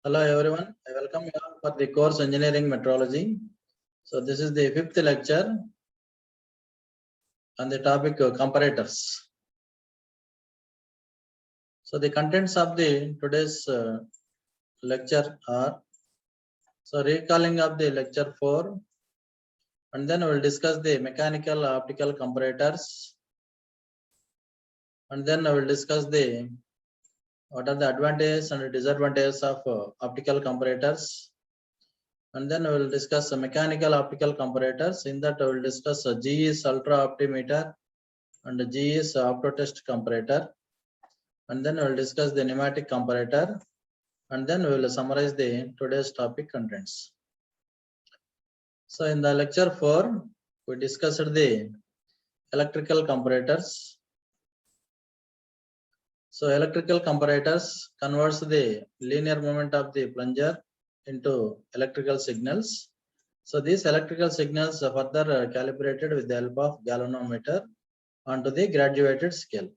Hello everyone, I welcome you all for the course Engineering Metrology. So this is the 5th lecture on the topic comparators. So the contents of the today's lecture are, so recalling of the lecture 4, and then we will discuss the mechanical optical comparators, and then I will discuss the what are the advantages and disadvantages of optical comparators. And then we will discuss mechanical optical comparators. In that, I will discuss GE's ultra optimeter and GE's optotest comparator. And then we will discuss the pneumatic comparator. And then we will summarize the today's topic contents. So in the lecture 4, we discussed the electrical comparators. So electrical comparators converts the linear movement of the plunger into electrical signals. So these electrical signals are further calibrated with the help of galvanometer onto the graduated scale.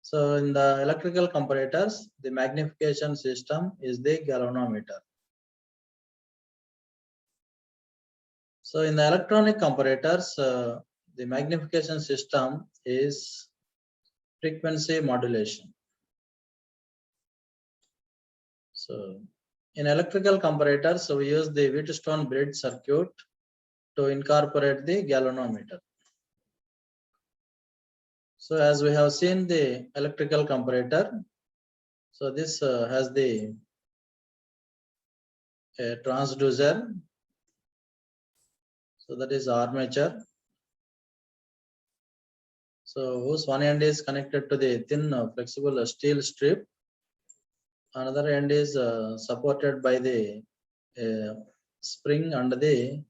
So in the electrical comparators, the magnification system is the galvanometer. So in the electronic comparators, the magnification system is frequency modulation. So in electrical comparators, so we use the Wheatstone bridge circuit to incorporate the galvanometer. So as we have seen the electrical comparator, so this has the transducer, so that is armature. So whose one end is connected to the thin flexible steel strip, another end is supported by the spring under the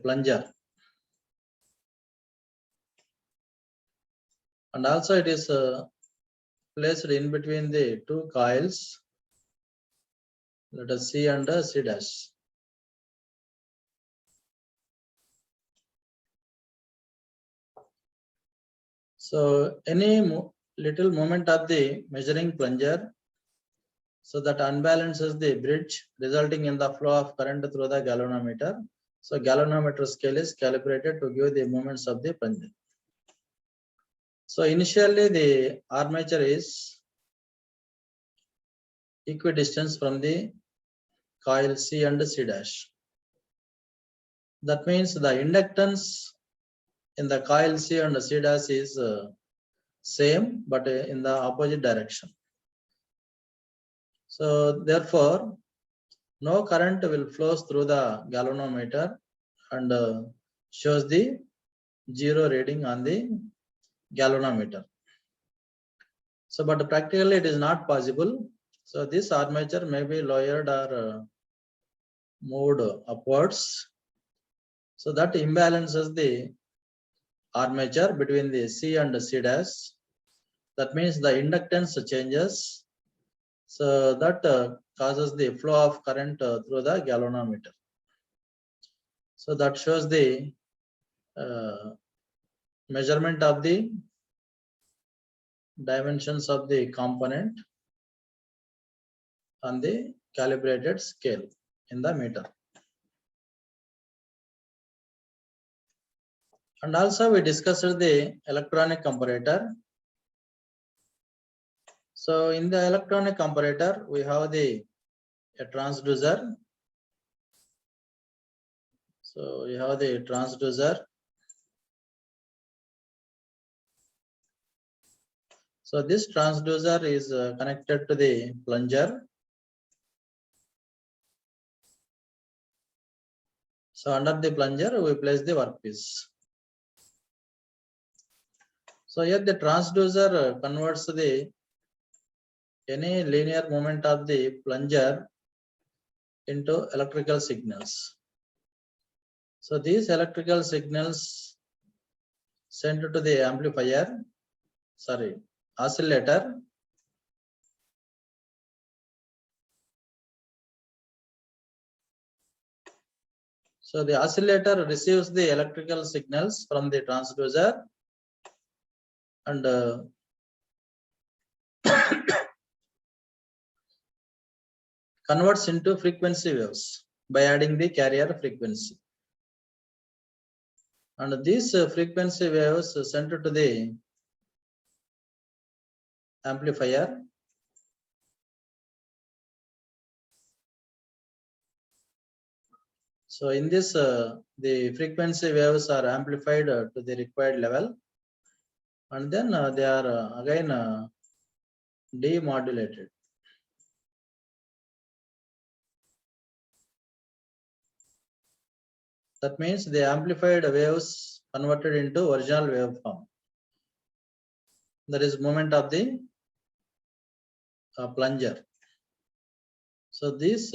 plunger, and also it is placed in between the two coils, let us C and C dash. So any little movement of the measuring plunger, so that unbalances the bridge, resulting in the flow of current through the galvanometer. So galvanometer scale is calibrated to give the movements of the plunger. So initially the armature is equidistant from the coil C and C dash. That means the inductance in the coil C and C dash is same, but in the opposite direction. So therefore, no current will flow through the galvanometer and shows the 0 reading on the galvanometer. So, but practically it is not possible. So this armature may be lowered or moved upwards. So that imbalances the armature between the C and C dash. That means the inductance changes. So that causes the flow of current through the galvanometer. So that shows the measurement of the dimensions of the component on the calibrated scale in the meter. And also we discussed the electronic comparator. So in the electronic comparator, we have a transducer. So we have the transducer. So this transducer is connected to the plunger. So under the plunger, we place the workpiece. So here the transducer converts the any linear movement of the plunger into electrical signals. So these electrical signals sent to the amplifier, oscillator. So the oscillator receives the electrical signals from the transducer and converts into frequency waves by adding the carrier frequency. And these frequency waves sent to the amplifier. So in this, the frequency waves are amplified to the required level, and then they are again demodulated. That means the amplified waves converted into original waveform. That is moment of the plunger. So these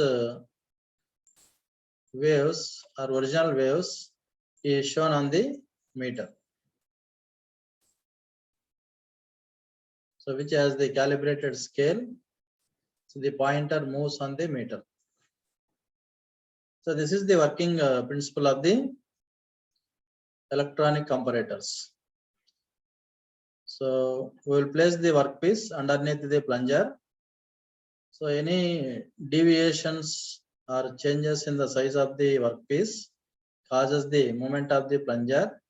waves or original waves is shown on the meter. So which has the calibrated scale. So the pointer moves on the meter. So this is the working principle of the electronic comparators. So we will place the workpiece underneath the plunger. So any deviations or changes in the size of the workpiece causes the movement of the plunger,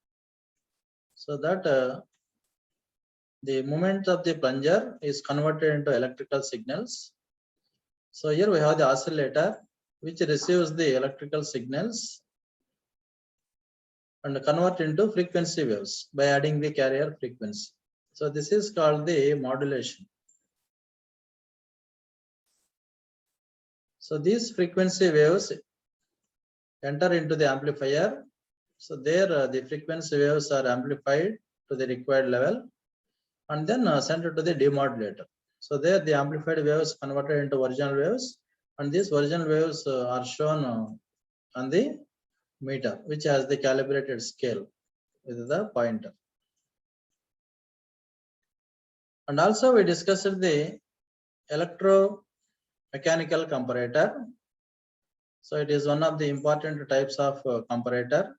so that the movement of the plunger is converted into electrical signals. So here we have the oscillator which receives the electrical signals and convert into frequency waves by adding the carrier frequency. So this is called the modulation. So these frequency waves enter into the amplifier. So there the frequency waves are amplified to the required level and then sent to the demodulator. So there the amplified waves converted into original waves, and these original waves are shown on the meter, which has the calibrated scale with the pointer. And also we discussed the electromechanical comparator. So it is one of the important types of comparator.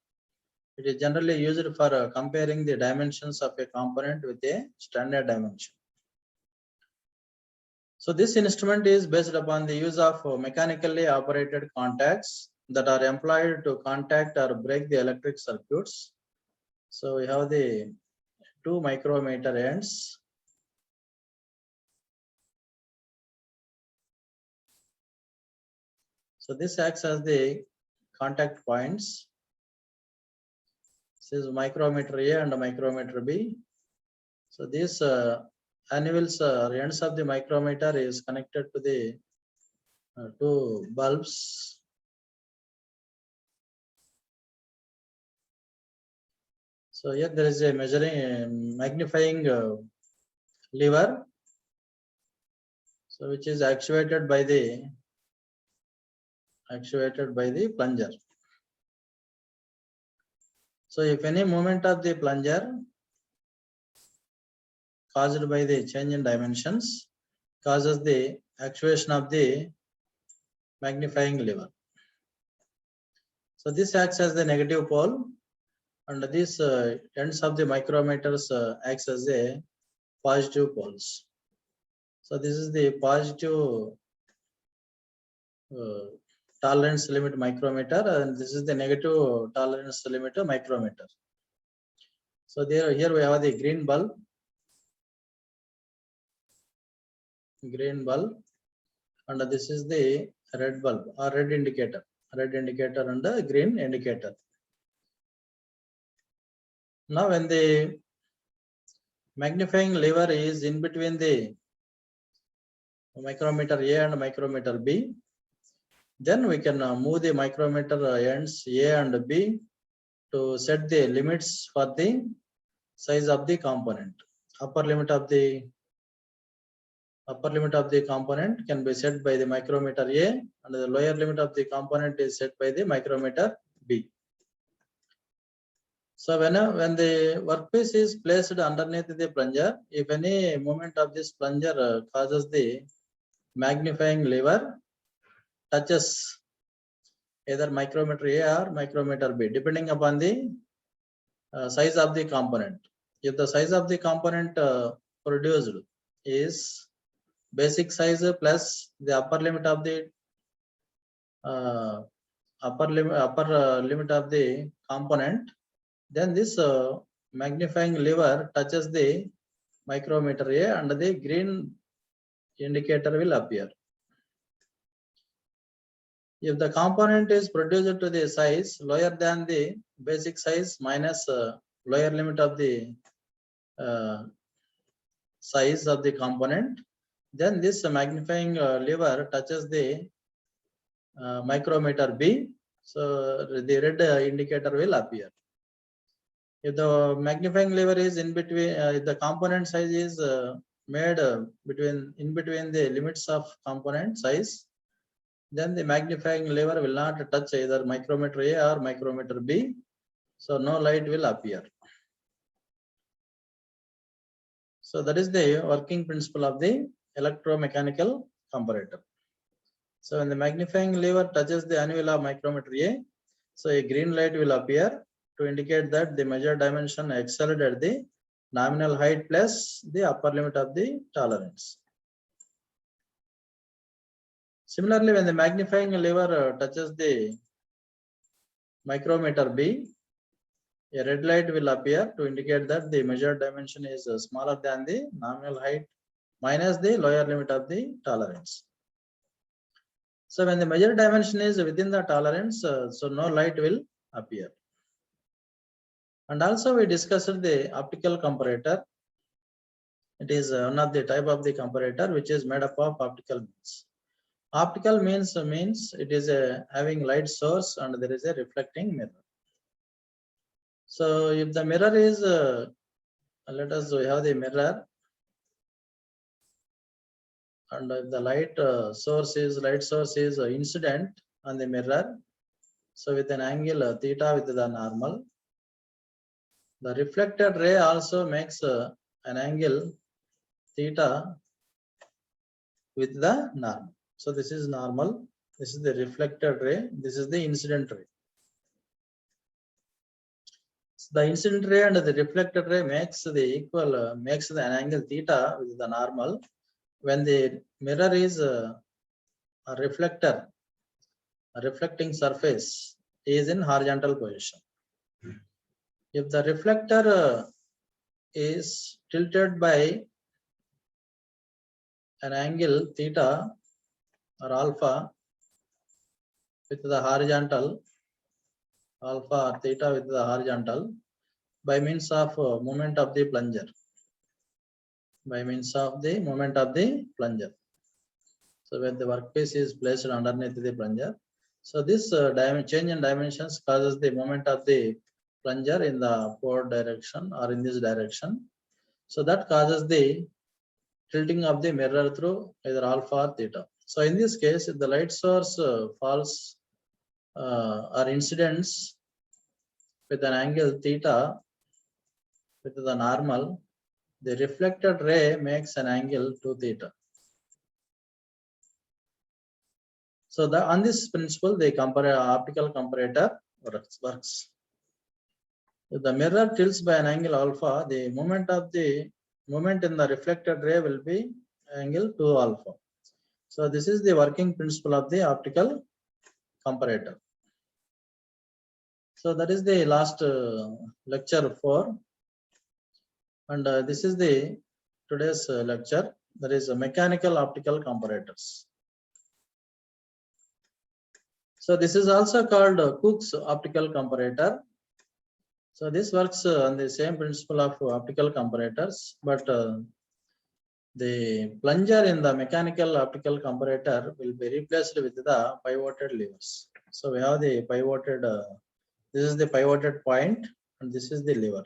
It is generally used for comparing the dimensions of a component with a standard dimension. So this instrument is based upon the use of mechanically operated contacts that are employed to contact or break the electric circuits. So we have the two micrometer ends. So this acts as the contact points. This is micrometer A and micrometer B. So these anvils or ends of the micrometer is connected to the two bulbs. So here there is a measuring magnifying lever, so which is actuated by the plunger. So if any movement of the plunger caused by the change in dimensions causes the actuation of the magnifying lever. So this acts as the negative pole, and these ends of the micrometers acts as a positive poles. So this is the positive tolerance limit micrometer, and this is the negative tolerance limit micrometer. So here we have the green bulb, and this is the red bulb or red indicator and the green indicator. Now when the magnifying lever is in between the micrometer A and micrometer B, then we can move the micrometer ends A and B to set the limits for the size of the component. Upper limit of the component can be set by the micrometer A, and the lower limit of the component is set by the micrometer B. So when the workpiece is placed underneath the plunger, if any movement of this plunger causes the magnifying lever touches either micrometer A or micrometer B, depending upon the size of the component. If the size of the component produced is basic size plus the upper limit of the upper limit of the component, then this magnifying lever touches the micrometer A and the green indicator will appear. If the component is produced to the size lower than the basic size minus lower limit of the size of the component, then this magnifying lever touches the micrometer B, so the red indicator will appear. If the magnifying lever is in between, if the component size is made in between the limits of component size, then the magnifying lever will not touch either micrometer A or micrometer B, so no light will appear. So that is the working principle of the electromechanical comparator. So when the magnifying lever touches the anvil of micrometer A, so a green light will appear to indicate that the measured dimension excelled at the nominal height plus the upper limit of the tolerance. Similarly, when the magnifying lever touches the micrometer B, a red light will appear to indicate that the measured dimension is smaller than the nominal height minus the lower limit of the tolerance. So when the measured dimension is within the tolerance, so no light will appear. And also we discussed the optical comparator. It is one of the type of the comparator which is made up of optical means. Optical means it is having light source and there is a reflecting mirror. So if the mirror is, let us have the mirror, and if the light source is incident on the mirror, so with an angle theta with the normal, the reflected ray also makes an angle theta with the normal. So this is normal, this is the reflected ray, this is the incident ray. So the incident ray and the reflected ray makes the equal, makes the angle theta with the normal when the mirror is a reflector, a reflecting surface is in horizontal position. If the reflector is tilted by an angle theta or alpha with the horizontal, alpha or theta with the horizontal, by means of movement of the plunger, by means of the movement of the plunger. So when the workpiece is placed underneath the plunger, so this change in dimensions causes the movement of the plunger in the upward direction or in this direction. So that causes the tilting of the mirror through either alpha or theta. So in this case, if the light source falls or incidents with an angle theta with the normal, the reflected ray makes an angle 2 theta. So on this principle, the optical comparator works. If the mirror tilts by an angle alpha, the moment in the reflected ray will be angle 2 alpha. So this is the working principle of the optical comparator. So that is the last lecture 4, and this is the today's lecture. That is mechanical optical comparators. So this is also called Cook's optical comparator. So this works on the same principle of optical comparators, but the plunger in the mechanical optical comparator will be replaced with the pivoted levers. So we have the pivoted, this is the pivoted point and this is the lever.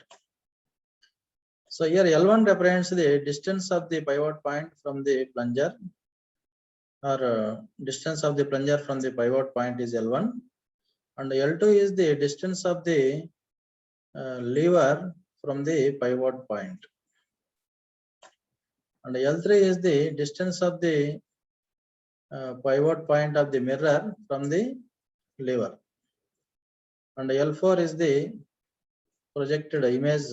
So here L1 represents the distance of the pivot point from the plunger, or distance of the plunger from the pivot point is L1, and L2 is the distance of the lever from the pivot point, and L3 is the distance of the pivot point of the mirror from the lever, and L4 is the projected image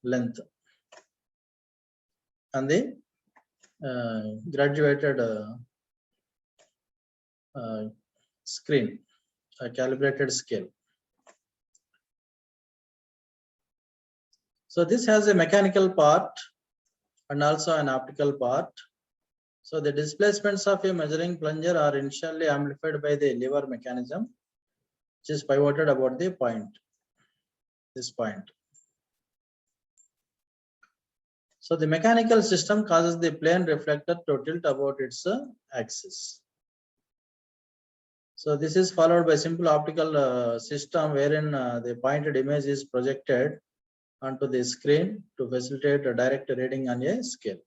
length and the graduated screen, a calibrated scale. So this has a mechanical part and also an optical part. So the displacements of a measuring plunger are initially amplified by the lever mechanism, which is pivoted about the point, this point. So the mechanical system causes the plane reflector to tilt about its axis. So this is followed by simple optical system wherein the pointed image is projected onto the screen to facilitate a direct reading on a scale.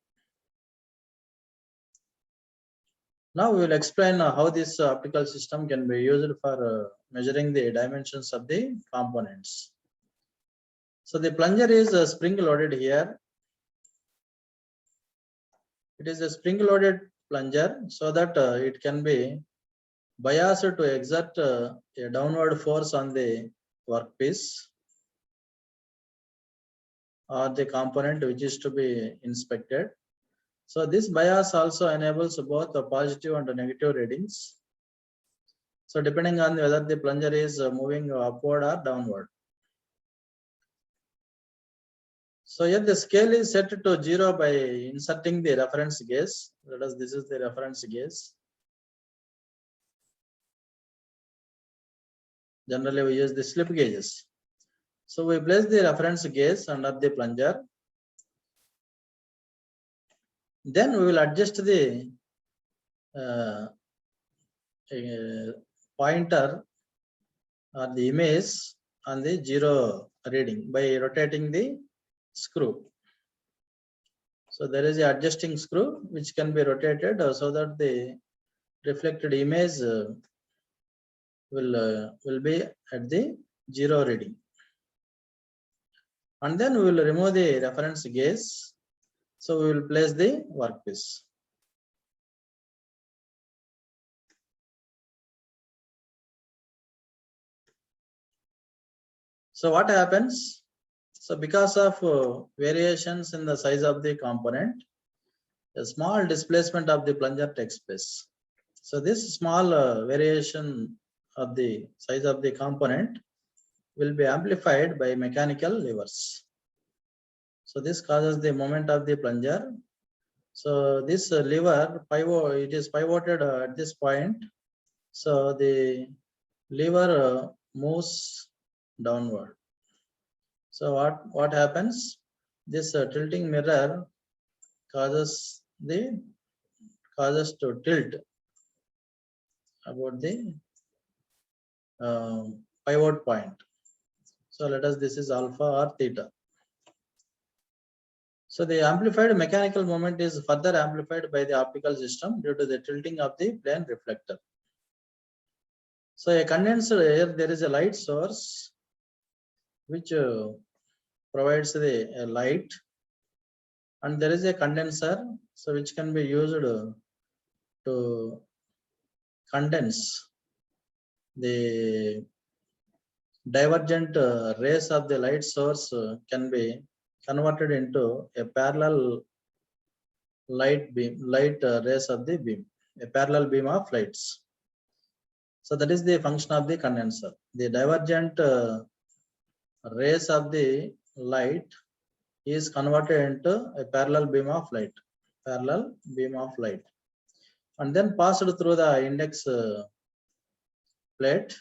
Now we will explain how this optical system can be used for measuring the dimensions of the components. So the plunger is spring loaded here. It is a spring loaded plunger so that it can be biased to exert a downward force on the workpiece or the component which is to be inspected. So this bias also enables both the positive and the negative readings. So depending on whether the plunger is moving upward or downward. So here the scale is set to 0 by inserting the reference gauge. That is, this is the reference gauge. Generally we use the slip gauges. So we place the reference gauge under the plunger. Then we will adjust the pointer or the image on the 0 reading by rotating the screw. So there is an adjusting screw which can be rotated so that the reflected image will be at the 0 reading. And then we will remove the reference gauge. So we will place the workpiece. So what happens? So because of variations in the size of the component, a small displacement of the plunger takes place. So this small variation of the size of the component will be amplified by mechanical levers. So this causes the moment of the plunger. So this lever pivot, it is pivoted at this point. So the lever moves downward. So what happens? This tilting mirror causes to tilt about the pivot point. So let us, this is alpha or theta. So the amplified mechanical moment is further amplified by the optical system due to the tilting of the plane reflector. So a condenser, here there is a light source which provides the light, and there is a condenser, so which can be used to condense the divergent rays of the light source can be converted into a parallel light rays of the beam, a parallel beam of lights. So that is the function of the condenser. The divergent rays of the light is converted into a parallel beam of light, and then passed through the index plate,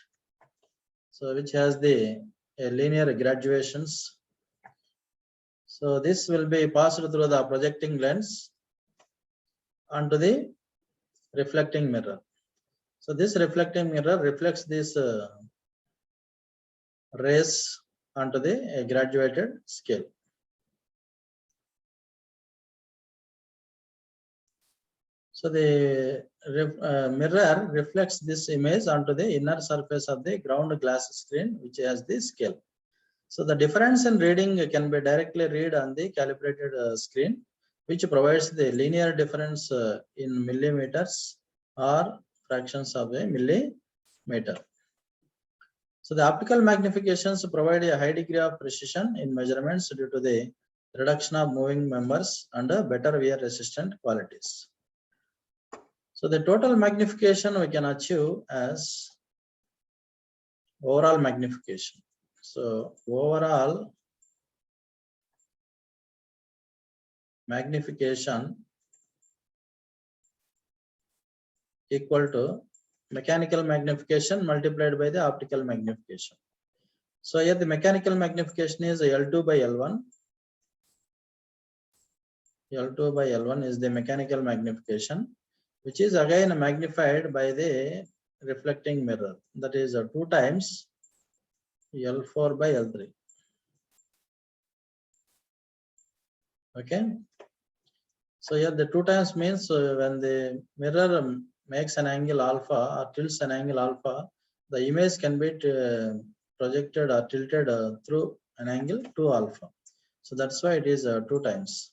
so which has the linear graduations. So this will be passed through the projecting lens onto the reflecting mirror. So this reflecting mirror reflects these rays onto the graduated scale. So the mirror reflects this image onto the inner surface of the ground glass screen, which has the scale. So the difference in reading can be directly read on the calibrated screen, which provides the linear difference in millimeters or fractions of a millimeter. So the optical magnifications provide a high degree of precision in measurements due to the reduction of moving members and better wear resistant qualities. So the total magnification we can achieve as overall magnification. So overall magnification equal to mechanical magnification multiplied by the optical magnification. So here the mechanical magnification is L2 by L1. L2 by L1 is the mechanical magnification, which is again magnified by the reflecting mirror. That is 2 times L4 by L3. Okay. So here the 2 times means when the mirror makes an angle alpha or tilts an angle alpha, the image can be projected or tilted through an angle 2 alpha. So that's why it is 2 times.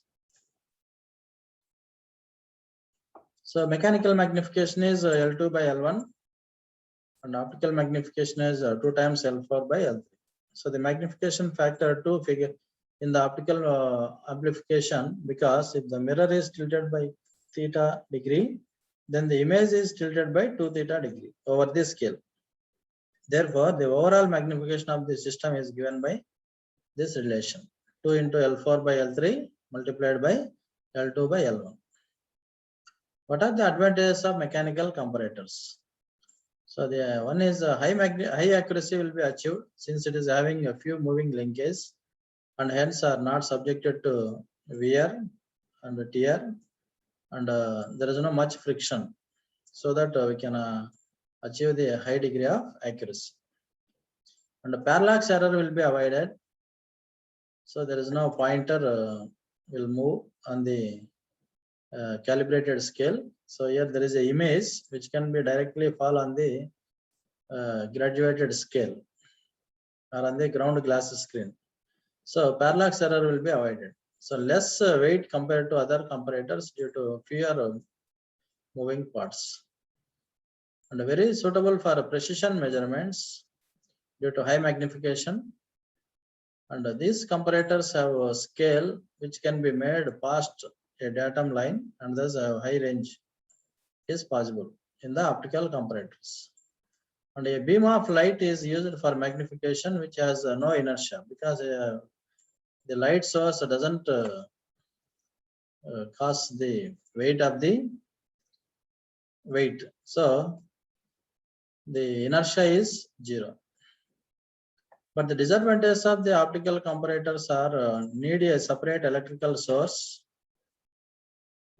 So mechanical magnification is L2 by L1 and optical magnification is 2 times L4 by L3. So the magnification factor 2 figure in the optical amplification, because if the mirror is tilted by theta degree, then the image is tilted by 2 theta degree over this scale. Therefore, the overall magnification of the system is given by this relation 2 into L4 by L3 multiplied by L2 by L1. What are the advantages of mechanical comparators? So the one is high accuracy will be achieved since it is having a few moving linkages and hence are not subjected to wear and tear, and there is no much friction, so that we can achieve the high degree of accuracy. And the parallax error will be avoided, so there is no pointer will move on the calibrated scale. So here there is a image which can be directly fall on the graduated scale or on the ground glass screen. So parallax error will be avoided. So less weight compared to other comparators due to fewer moving parts, and very suitable for precision measurements due to high magnification. And these comparators have a scale which can be made past a datum line, and thus a high range is possible in the optical comparators. And a beam of light is used for magnification which has no inertia, because the light source doesn't cause the weight of the weight, so the inertia is 0. But the disadvantages of the optical comparators are need a separate electrical source,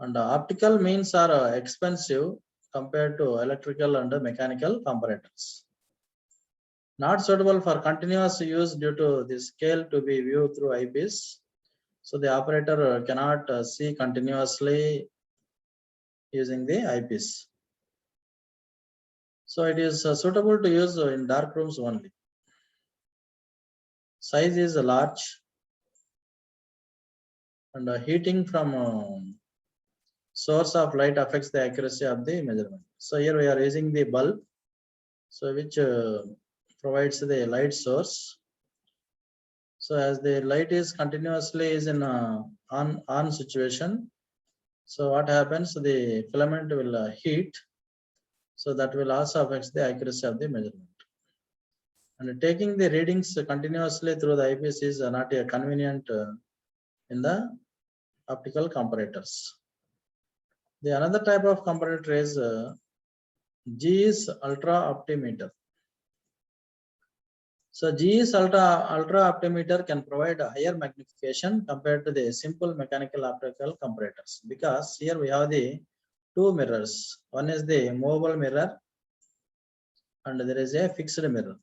and optical means are expensive compared to electrical and mechanical comparators. Not suitable for continuous use due to the scale to be viewed through eyepiece. So the operator cannot see continuously using the eyepiece. So it is suitable to use in dark rooms only. Size is large, and heating from source of light affects the accuracy of the measurement. So here we are using the bulb, so which provides the light source. So as the light is continuously is in on situation, so what happens, the filament will heat, so that will also affect the accuracy of the measurement. And taking the readings continuously through the eyepiece is not a convenient in the optical comparators. The another type of comparator is GE's ultra optimeter. So GE's ultra optimeter can provide a higher magnification compared to the simple mechanical optical comparators, because here we have the 2 mirrors. One is the movable mirror and there is a fixed mirror.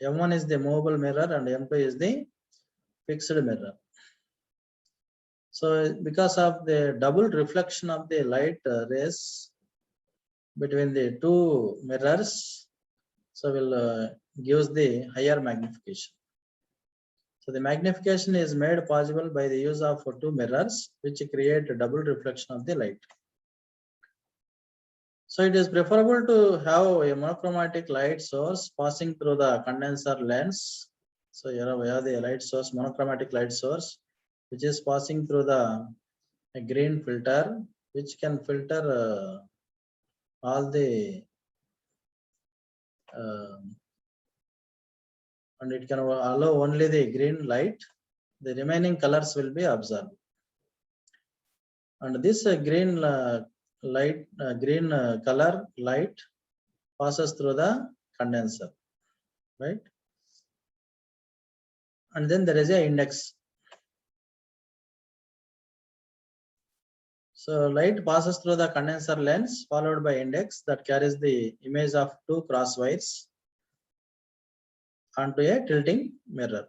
M1 is the movable mirror and M2 is the fixed mirror. So because of the double reflection of the light rays between the 2 mirrors, so will gives the higher magnification. So the magnification is made possible by the use of 2 mirrors which create a double reflection of the light. So it is preferable to have a monochromatic light source passing through the condenser lens. So here we have the light source, monochromatic light source, which is passing through the green filter, which can filter all the and it can allow only the green light. The remaining colors will be absorbed. And this green light, green color light passes through the condenser, right? And then there is a index. So light passes through the condenser lens followed by index that carries the image of two cross wires onto a tilting mirror.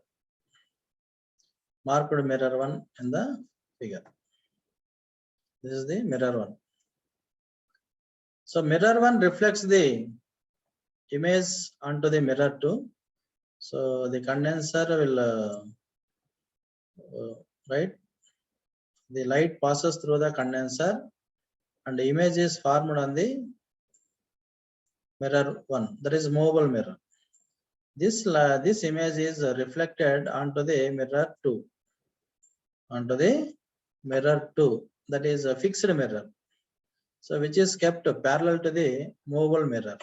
Marked mirror 1 in the figure. This is the mirror 1. So mirror 1 reflects the image onto the mirror 2. So the condenser will right. The light passes through the condenser and the image is formed on the mirror 1. That is movable mirror. This image is reflected onto the mirror 2. Onto the mirror 2. That is a fixed mirror. So which is kept parallel to the movable mirror.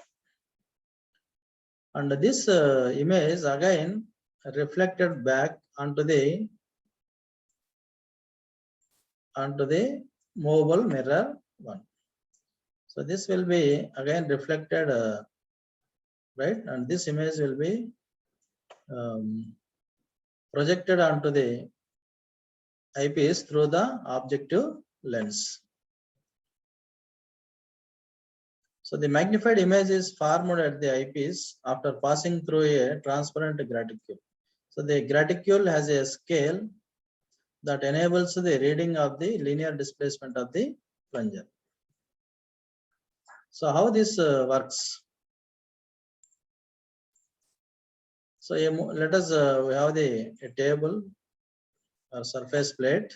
And this image again reflected back onto the movable mirror 1. So this will be again reflected, right? And this image will be projected onto the eyepiece through the objective lens. So the magnified image is formed at the eyepiece after passing through a transparent graticule. So the graticule has a scale that enables the reading of the linear displacement of the plunger. So how this works? So let us we have a table or surface plate.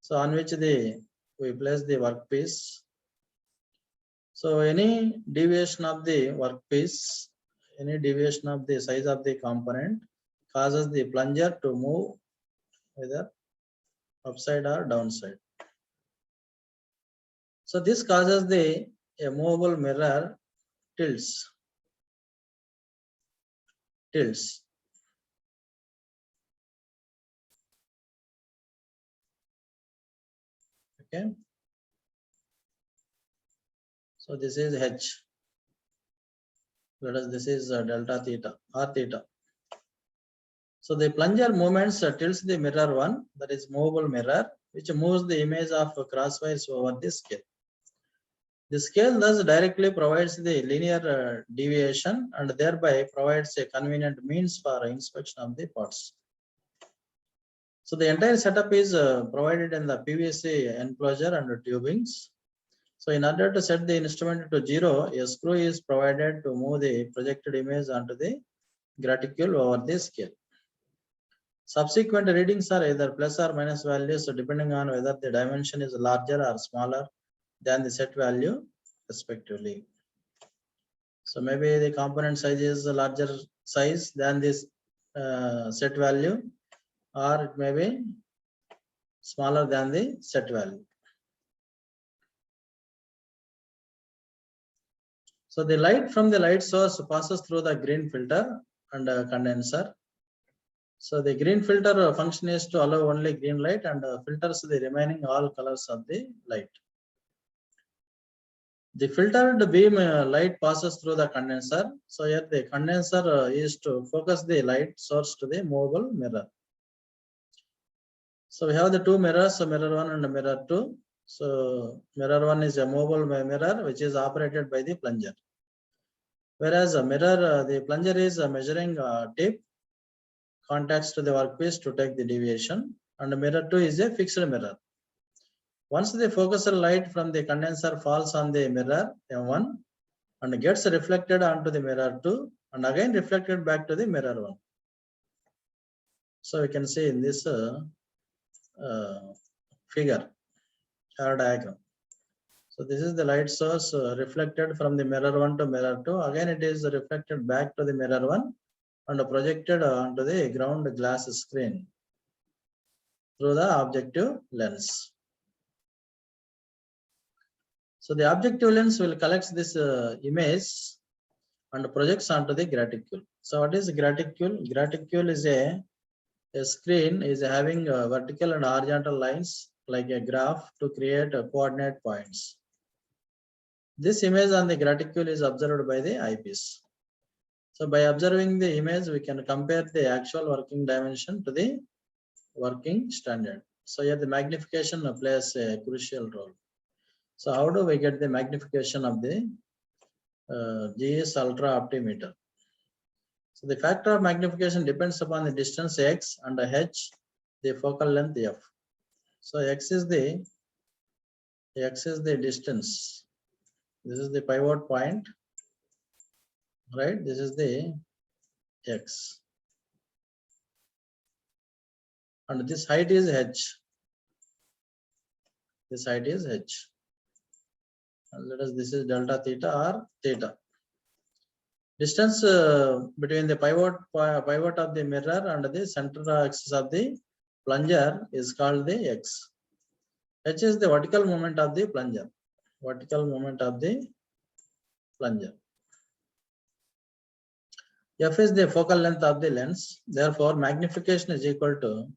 So on which we place the workpiece. So any deviation of the workpiece, any deviation of the size of the component causes the plunger to move either upside or downside. So this causes a movable mirror tilts. Okay. So this is H. Let us, this is delta theta or theta. So the plunger movements tilts the mirror 1, that is movable mirror, which moves the image of crosswise over the scale. The scale thus directly provides the linear deviation and thereby provides a convenient means for inspection of the parts. So the entire setup is provided in the PVC enclosure and tubings. So in order to set the instrument to 0, a screw is provided to move the projected image onto the graticule over the scale. Subsequent readings are either plus or minus values depending on whether the dimension is larger or smaller than the set value respectively. So maybe the component size is a larger size than this set value, or it may be smaller than the set value. So the light from the light source passes through the green filter and condenser. So the green filter function is to allow only green light and filters the remaining all colors of the light. The filtered beam light passes through the condenser. So here the condenser is to focus the light source to the movable mirror. So we have the two mirrors, so mirror 1 and mirror 2. So mirror 1 is a movable mirror which is operated by the plunger. Whereas a mirror, the plunger is a measuring tip contacts to the workpiece to take the deviation, and mirror 2 is a fixed mirror. Once the focuser light from the condenser falls on the mirror M1 and gets reflected onto the mirror 2 and again reflected back to the mirror 1. So we can see in this figure or diagram. So this is the light source reflected from the mirror 1 to mirror 2. Again it is reflected back to the mirror 1 and projected onto the ground glass screen through the objective lens. So the objective lens will collect this image and projects onto the graticule. So what is graticule? Graticule is a screen is having vertical and horizontal lines like a graph to create coordinate points. This image on the graticule is observed by the eyepiece. So by observing the image, we can compare the actual working dimension to the working standard. So here the magnification plays a crucial role. So how do we get the magnification of the GS Ultra Optimeter? So the factor of magnification depends upon the distance x and h, the focal length f. So x is the distance. This is the pivot point, right? This is the x, and this height is h. This height is h. And let us, this is delta theta or theta. Distance between the pivot of the mirror and the center axis of the plunger is called the x. H is the vertical movement of the plunger. Vertical movement of the plunger. F is the focal length of the lens. Therefore, magnification is equal to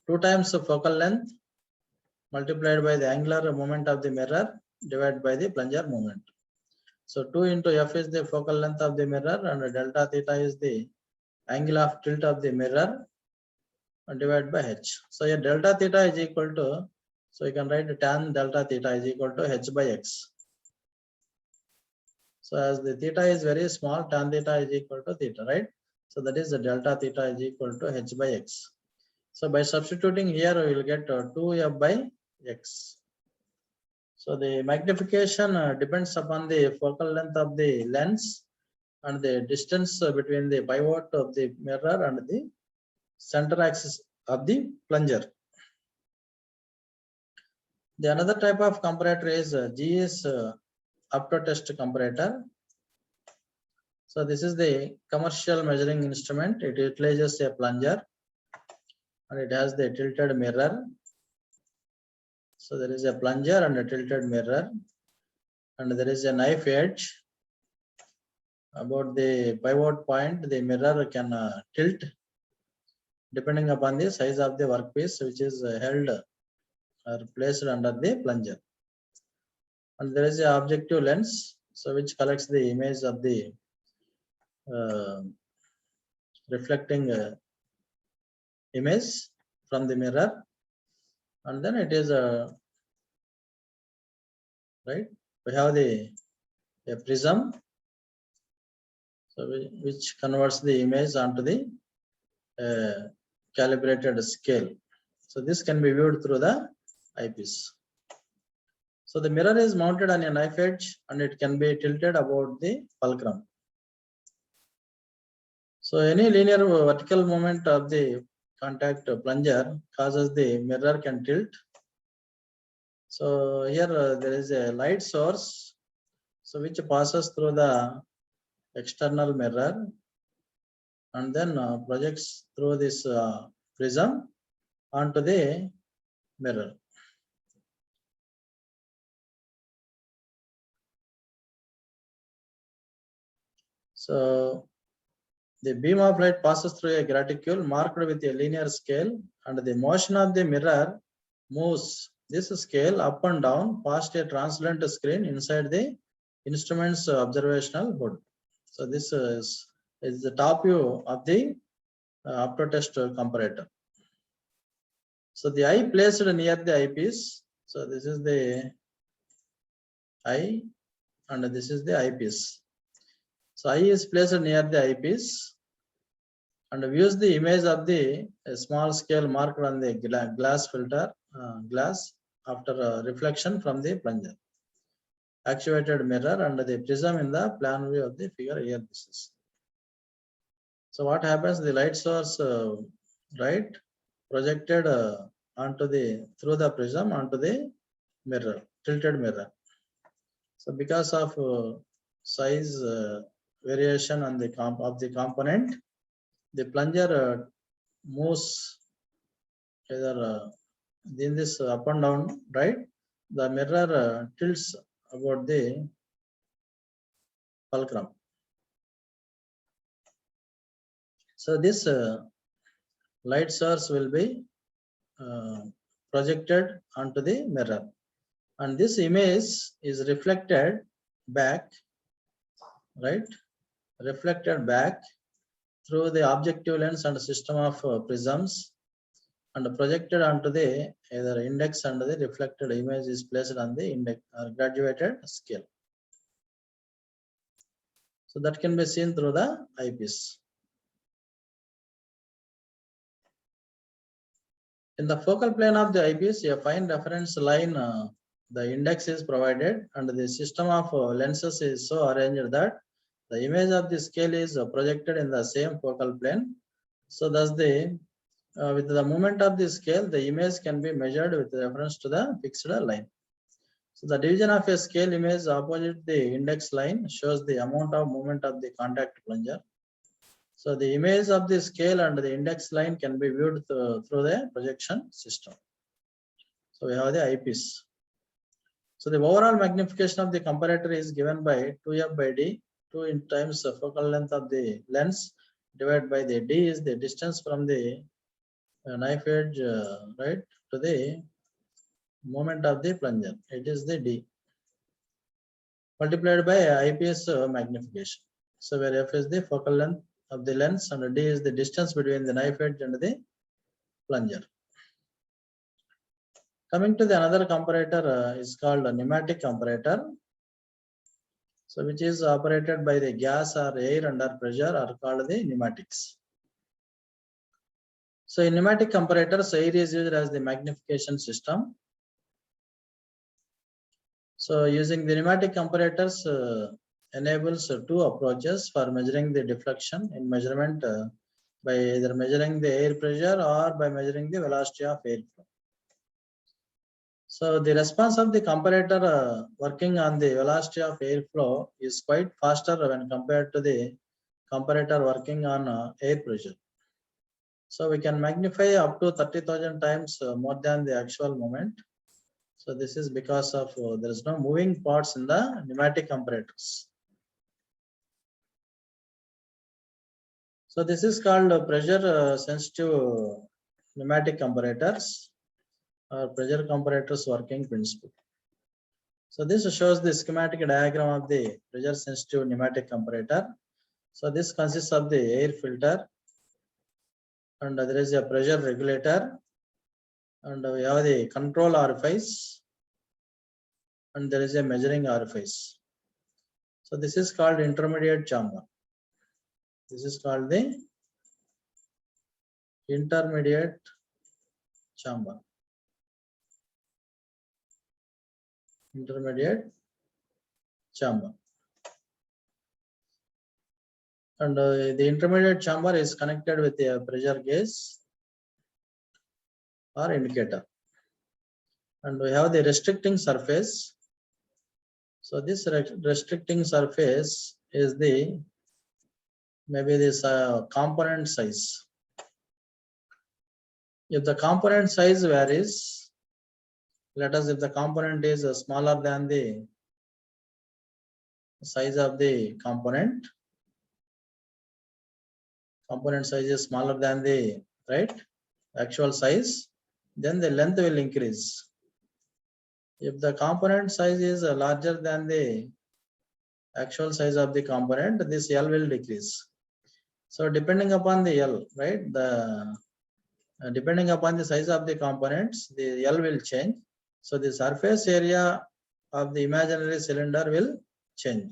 2 times the focal length multiplied by the angular moment of the mirror divided by the plunger moment. So 2 into F is the focal length of the mirror and delta theta is the angle of tilt of the mirror divided by H. So here delta theta is equal to, so you can write tan delta theta is equal to H by X. So as the theta is very small, tan theta is equal to theta, right? So that is the delta theta is equal to H by X. So by substituting here, we will get 2F by X. So the magnification depends upon the focal length of the lens and the distance between the pivot of the mirror and the center axis of the plunger. The another type of comparator is GS Optotest comparator. So this is the commercial measuring instrument. It utilizes a plunger and it has the tilted mirror. So there is a plunger and a tilted mirror, and there is a knife edge. About the pivot point, the mirror can tilt depending upon the size of the workpiece which is held or placed under the plunger. And there is a objective lens, so which collects the image of the reflecting image from the mirror, and then it is right. We have a prism, so which converts the image onto the calibrated scale. So this can be viewed through the eyepiece. So the mirror is mounted on a knife edge and it can be tilted about the fulcrum. So any linear vertical movement of the contact plunger causes the mirror can tilt. So here there is a light source, so which passes through the external mirror and then projects through this prism onto the mirror. So the beam of light passes through a graticule marked with a linear scale, and the motion of the mirror moves this scale up and down past a translucent screen inside the instrument's observational hood. So this is the top view of the Optotest comparator. So the eye placed near the eyepiece. So this is the eye and this is the eyepiece. So eye is placed near the eyepiece and views the image of the small scale marked on the glass filter glass after reflection from the plunger. Actuated mirror and the prism in the plan view of the figure here. This is. So what happens? The light source, right, projected onto the through the prism onto the mirror, tilted mirror. So because of size variation on the component, the plunger moves either in this up and down, right? The mirror tilts about the fulcrum. So this light source will be projected onto the mirror, and this image is reflected back, right? Reflected back through the objective lens and system of prisms, and projected onto the either index, and the reflected image is placed on the index graduated scale. So that can be seen through the eyepiece. In the focal plane of the eyepiece, a fine reference line, the index is provided, and the system of lenses is so arranged that the image of the scale is projected in the same focal plane. So thus the with the movement of the scale, the image can be measured with reference to the fixed line. So the division of a scale image opposite the index line shows the amount of movement of the contact plunger. So the image of the scale and the index line can be viewed through the projection system. So we have the eyepiece. So the overall magnification of the comparator is given by 2f by d, 2 times the focal length of the lens divided by the d is the distance from the knife edge right to the moment of the plunger. It is the d multiplied by eyepiece magnification. So where f is the focal length of the lens and d is the distance between the knife edge and the plunger. Coming to the another comparator is called a pneumatic comparator. So which is operated by the gas or air under pressure are called the pneumatics. So in pneumatic comparators, air is used as the magnification system. So using the pneumatic comparators enables two approaches for measuring the deflection in measurement by either measuring the air pressure or by measuring the velocity of airflow. So the response of the comparator working on the velocity of airflow is quite faster when compared to the comparator working on air pressure. So we can magnify up to 30,000 times more than the actual moment. So this is because of there is no moving parts in the pneumatic comparators. So this is called pressure sensitive pneumatic comparators or pressure comparators working principle. So this shows the schematic diagram of the pressure sensitive pneumatic comparator. So this consists of the air filter, and there is a pressure regulator, and we have the control orifice, and there is a measuring orifice. So this is called intermediate chamber. This is called the intermediate chamber. Intermediate chamber. And the intermediate chamber is connected with a pressure gauge or indicator. And we have the restricting surface. So this restricting surface is the maybe this component size. If the component size varies, let us if the component is smaller than the size of the component size is smaller than the actual size, then the length will increase. If the component size is larger than the actual size of the component, this L will decrease. So depending upon the L, depending upon the size of the components, the L will change. So the surface area of the imaginary cylinder will change.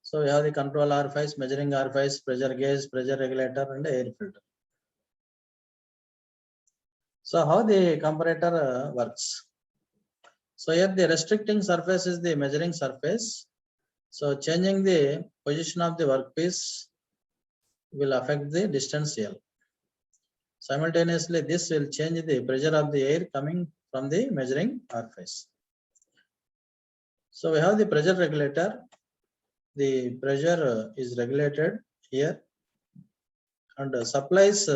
So we have the control orifice, measuring orifice, pressure gauge, pressure regulator, and air filter. So how the comparator works? So here the restricting surface is the measuring surface. So changing the position of the workpiece will affect the distance L. Simultaneously, this will change the pressure of the air coming from the measuring orifice. So we have the pressure regulator. The pressure is regulated here and supplies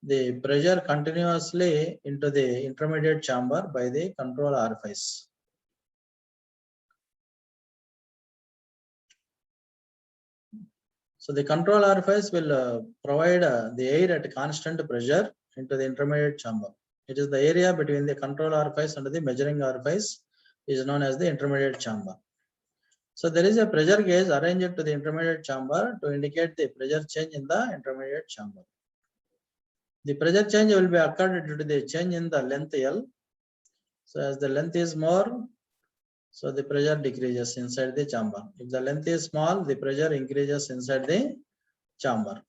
the pressure continuously into the intermediate chamber by the control orifice. So the control orifice will provide the air at constant pressure into the intermediate chamber. It is the area between the control orifice and the measuring orifice is known as the intermediate chamber. So there is a pressure gauge arranged to the intermediate chamber to indicate the pressure change in the intermediate chamber. The pressure change will be occurred due to the change in the length L. So as the length is more, so the pressure decreases inside the chamber. If the length is small, the pressure increases inside the chamber.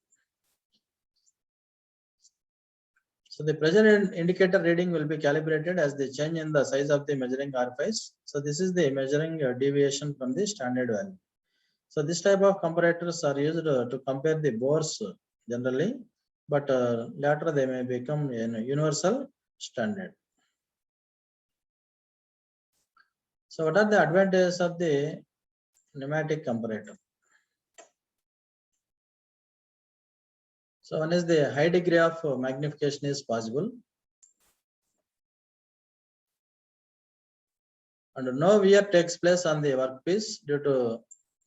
So the pressure indicator reading will be calibrated as the change in the size of the measuring orifice. So this is the measuring deviation from the standard value. So this type of comparators are used to compare the bores generally, but later they may become a universal standard. So what are the advantages of the pneumatic comparator? So one is the high degree of magnification is possible, and no wear takes place on the workpiece due to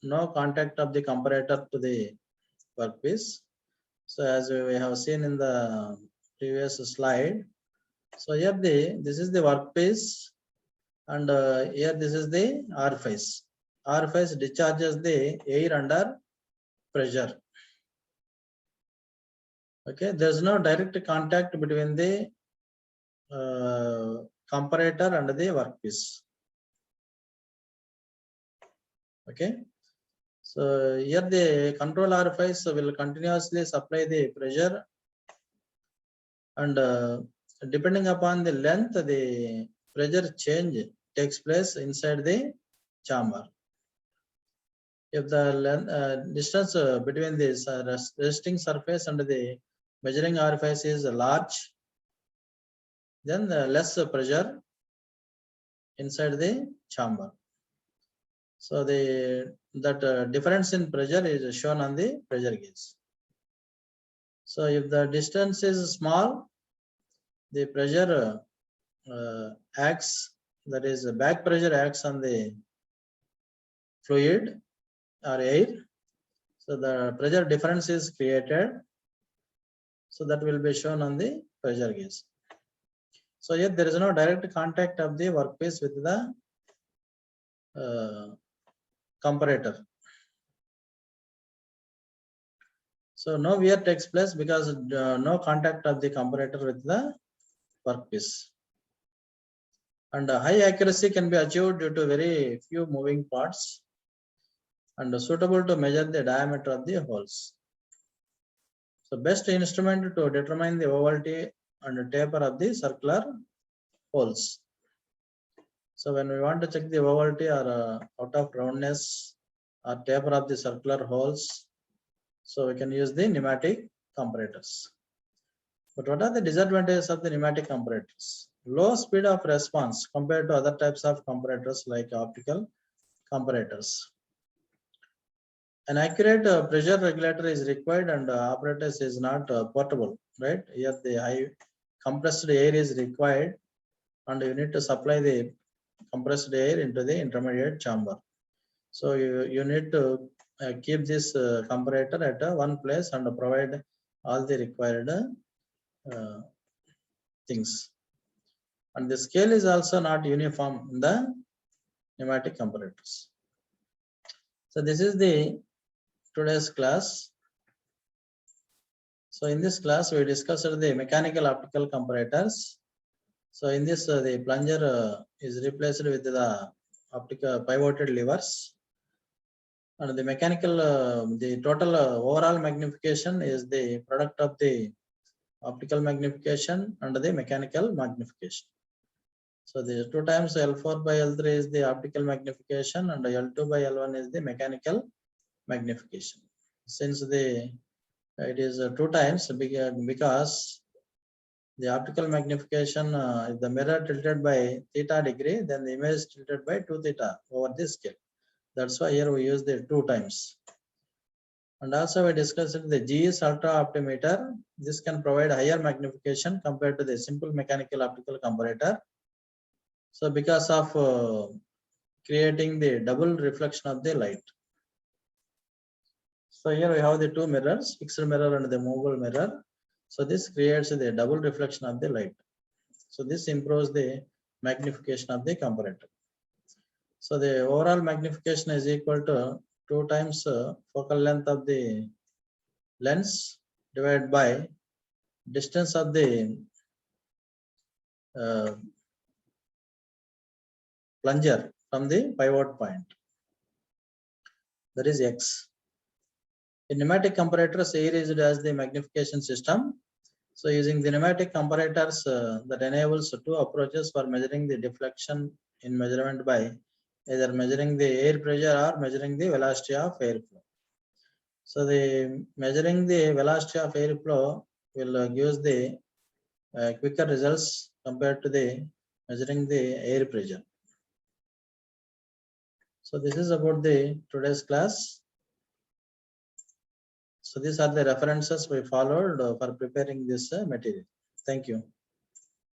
no contact of the comparator to the workpiece. So as we have seen in the previous slide, so here this is the workpiece, and here this is the orifice. Orifice discharges the air under pressure. Okay, there is no direct contact between the comparator and the workpiece. Okay, so here the control orifice will continuously supply the pressure, and depending upon the length, the pressure change takes place inside the chamber. If the length, distance between this resting surface and the measuring orifice is large, then less pressure inside the chamber. So that difference in pressure is shown on the pressure gauge. So if the distance is small, the pressure acts, that is back pressure acts on the fluid or air. So the pressure difference is created. So that will be shown on the pressure gauge. So here there is no direct contact of the workpiece with the comparator. So no wear takes place because no contact of the comparator with the workpiece. And high accuracy can be achieved due to very few moving parts and suitable to measure the diameter of the holes. So best instrument to determine the ovality and taper of the circular holes. So when we want to check the ovality or out of roundness or taper of the circular holes, so we can use the pneumatic comparators. But what are the disadvantages of the pneumatic comparators? Low speed of response compared to other types of comparators like optical comparators. An accurate pressure regulator is required, and apparatus is not portable, right? Here the high compressed air is required, and you need to supply the compressed air into the intermediate chamber. So you need to keep this comparator at one place and provide all the required things. And the scale is also not uniform in the pneumatic comparators. So this is the today's class. So in this class we discussed the mechanical optical comparators. So in this the plunger is replaced with the optical pivoted levers, and the mechanical the total overall magnification is the product of the optical magnification and the mechanical magnification. So the 2 times L4 by L3 is the optical magnification, and L2 by L1 is the mechanical magnification. Since it is 2 times because the optical magnification, if the mirror tilted by theta degree, then the image is tilted by 2 theta over this scale. That's why here we use the 2 times. And also we discussed the GS ultra optimeter. This can provide higher magnification compared to the simple mechanical optical comparator. So because of creating the double reflection of the light. So here we have the two mirrors, fixed mirror and the movable mirror. So this creates the double reflection of the light. So this improves the magnification of the comparator. So the overall magnification is equal to 2 times focal length of the lens divided by distance of the plunger from the pivot point. That is X. In pneumatic comparators, air is used as the magnification system. So using the pneumatic comparators that enables two approaches for measuring the deflection in measurement by either measuring the air pressure or measuring the velocity of airflow. So the measuring the velocity of airflow will give the quicker results compared to the measuring the air pressure. So this is about the today's class. So these are the references we followed for preparing this material. Thank you.